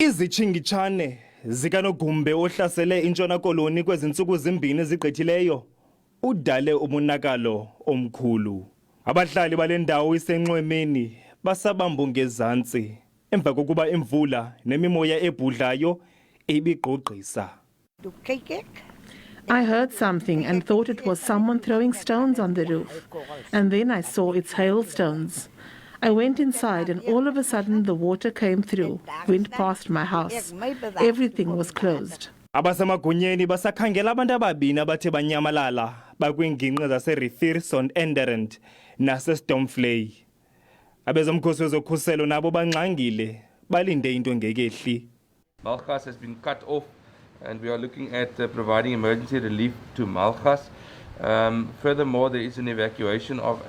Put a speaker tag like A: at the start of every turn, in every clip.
A: Izitshingitshane zikanogumbe ohlasele iNtshona Koloni kwezintsuku zimbini ezigqithileyo udale umonakalo omkhulu. Abahlali bale ndawo isenxwemeni basabambo ngezantsi emva kokuba imvula nemimoya ebhudlayo ibigqogqisa.
B: I heard something and thought it was someone throwing stones on the roof, and then I saw it's hailstones. I went inside and all of a sudden the water came through, went past my house. Everything was closed.
A: Abasemagunyeni basakhangela abantu ababini abathe banyamalala bakwingingqi zaseRiviersonderend naseStormvlei. Abezomkhosi wezokhuselo nabo banxangile balinde into ngekehli.
C: Malgas has been cut off and we are looking at providing emergency relief to Malgas. Furthermore, there is an evacuation of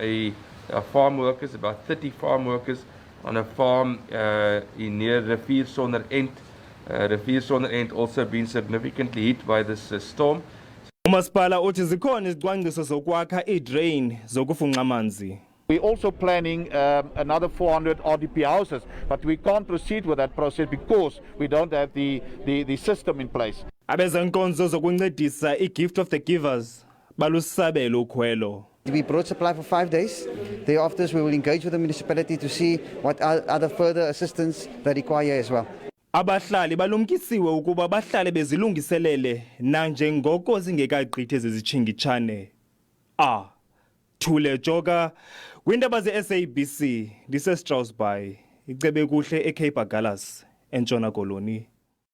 C: farm workers, about 30 farm workers on a farm near Riviersonderend. Riviersonderend also been significantly hit by this storm.
A: Umasipala uthi zikhona izicwangciso zokwakha idrain zokufunxa amanzi.
D: We're also planning another 400 RDP houses, but we can't proceed with that process because we don't have the system in place.
A: Abezenkonzo zokuncedisa igift of the givers balusabela ukhwelo.
E: We brought supply for 5 days. Thereafter, we will engage with the municipality to see what other further assistance they require as well.
A: Abahlali balumkisiwe ukuba bahlale bezilungiselele nanjengoko zingekagqithi ezizitshingitshane. Thule Joka, kwiindaba ze-SABC, base-Struisbaai, icebe kuhle eKapa eNtshona Koloni.